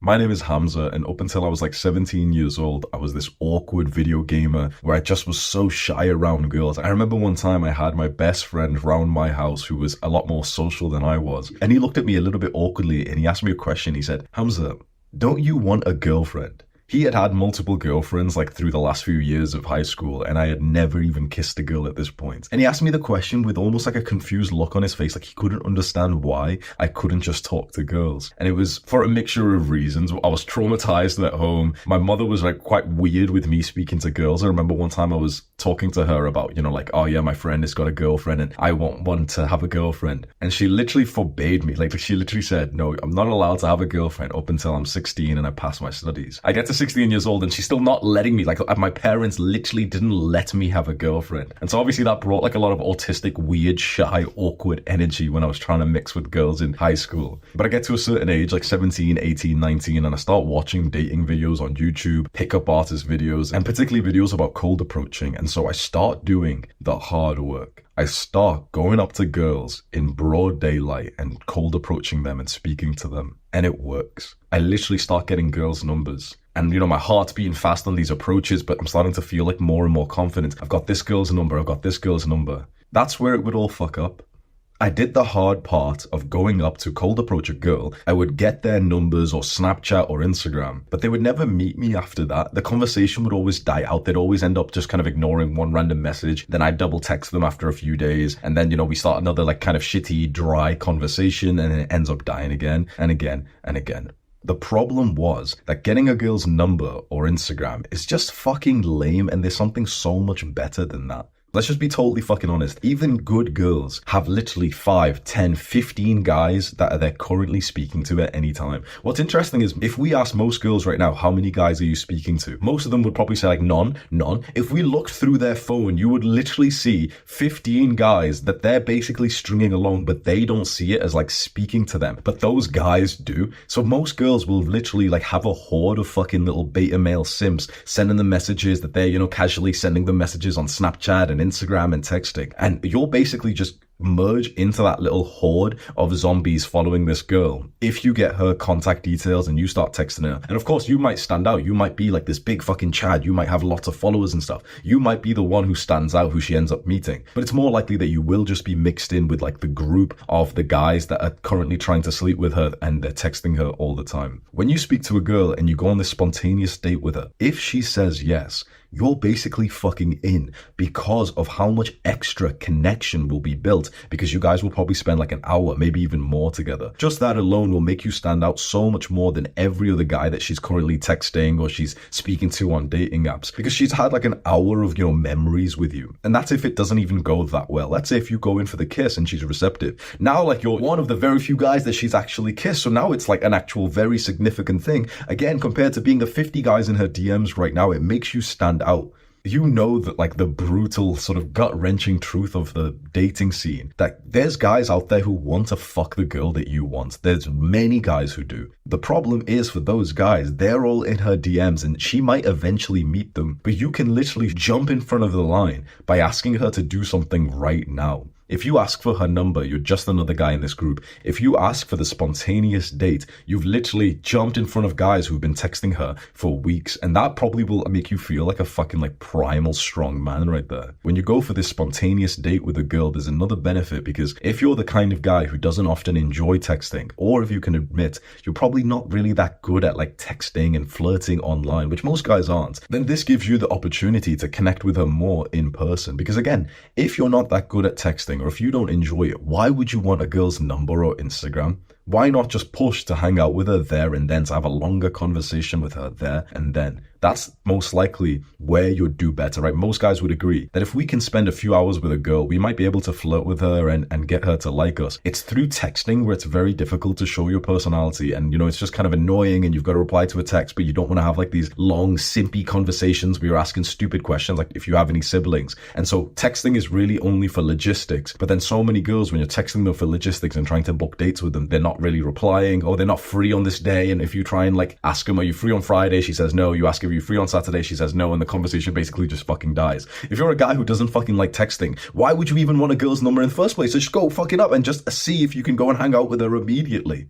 My name is Hamza, and up until I was like 17 years old, I was this awkward video gamer where I just was so shy around girls. I remember one time I had my best friend round my house who was a lot more social than I was, and he looked at me a little bit awkwardly and he asked me a question. He said, "Hamza, don't you want a girlfriend?" He had had multiple girlfriends like through the last few years of high school, and I had never even kissed a girl at this point. And he asked me the question with almost like a confused look on his face, like he couldn't understand why I couldn't just talk to girls. And it was for a mixture of reasons. I was traumatized at home. My mother was like quite weird with me speaking to girls. I remember one time I was talking to her about, like, oh yeah, my friend has got a girlfriend and I want one to have a girlfriend. And she literally forbade me. Like she literally said, no, I'm not allowed to have a girlfriend up until I'm 16 and I pass my studies. I get to 16 years old and she's still not letting me. Like my parents literally didn't let me have a girlfriend. And so obviously that brought like a lot of autistic, weird, shy, awkward energy when I was trying to mix with girls in high school. But I get to a certain age, like 17, 18, 19, and I start watching dating videos on YouTube, pickup artist videos, and particularly videos about cold approaching. And so I start doing the hard work. I start going up to girls in broad daylight and cold approaching them and speaking to them. And it works. I literally start getting girls' numbers. And, my heart's beating fast on these approaches, but I'm starting to feel like more and more confident. I've got this girl's number. I've got this girl's number. That's where it would all fuck up. I did the hard part of going up to cold approach a girl. I would get their numbers or Snapchat or Instagram, but they would never meet me after that. The conversation would always die out. They'd always end up just kind of ignoring one random message. Then I'd double text them after a few days. And then, we start another like kind of shitty, dry conversation and it ends up dying again and again and again. The problem was that getting a girl's number or Instagram is just fucking lame, and there's something so much better than that. Let's just be totally fucking honest. Even good girls have literally 5, 10, 15 guys that they're currently speaking to at any time. What's interesting is if we ask most girls right now, how many guys are you speaking to? Most of them would probably say like none. If we looked through their phone, you would literally see 15 guys that they're basically stringing along, but they don't see it as like speaking to them. But those guys do. So most girls will literally like have a horde of fucking little beta male simps sending them messages that they're, casually sending them messages on Snapchat and Instagram and texting, and you'll basically just merge into that little horde of zombies following this girl if you get her contact details and you start texting her. And of course you might stand out. You might be like this big fucking Chad. You might have lots of followers and stuff. You might be the one who stands out, who she ends up meeting. But it's more likely that you will just be mixed in with like the group of the guys that are currently trying to sleep with her and they're texting her all the time. When you speak to a girl and you go on this spontaneous date with her, if she says yes, you're basically fucking in because of how much extra connection will be built, because you guys will probably spend like an hour, maybe even more together. Just that alone will make you stand out so much more than every other guy that she's currently texting or she's speaking to on dating apps, because she's had like an hour of, memories with you. And that's if it doesn't even go that well. Let's say if you go in for the kiss and she's receptive. Now, like, you're one of the very few guys that she's actually kissed. So now it's like an actual very significant thing. Again, compared to being the 50 guys in her DMs right now, it makes you stand out. You know that like the brutal sort of gut-wrenching truth of the dating scene, that there's guys out there who want to fuck the girl that you want. There's many guys who do. The problem is for those guys, they're all in her DMs and she might eventually meet them, but you can literally jump in front of the line by asking her to do something right now. If you ask for her number, you're just another guy in this group. If you ask for the spontaneous date, you've literally jumped in front of guys who've been texting her for weeks, and that probably will make you feel like a fucking like primal strong man right there. When you go for this spontaneous date with a girl, there's another benefit, because if you're the kind of guy who doesn't often enjoy texting, or if you can admit you're probably not really that good at like texting and flirting online, which most guys aren't, then this gives you the opportunity to connect with her more in person. Because again, if you're not that good at texting, or if you don't enjoy it, why would you want a girl's number or Instagram? Why not just push to hang out with her there and then, to have a longer conversation with her there and then? That's most likely where you'd do better, right? Most guys would agree that if we can spend a few hours with a girl, we might be able to flirt with her and get her to like us. It's through texting where it's very difficult to show your personality, and it's just kind of annoying, and you've got to reply to a text, but you don't want to have like these long simpy conversations where you're asking stupid questions like if you have any siblings. And so texting is really only for logistics. But then so many girls, when you're texting them for logistics and trying to book dates with them, they're not really replying, or they're not free on this day. And if you try and like ask them, are you free on Friday? She says no. You ask her, are you free on Saturday? She says no, and the conversation basically just fucking dies. If you're a guy who doesn't fucking like texting, why would you even want a girl's number in the first place? So just go fuck it up and just see if you can go and hang out with her immediately.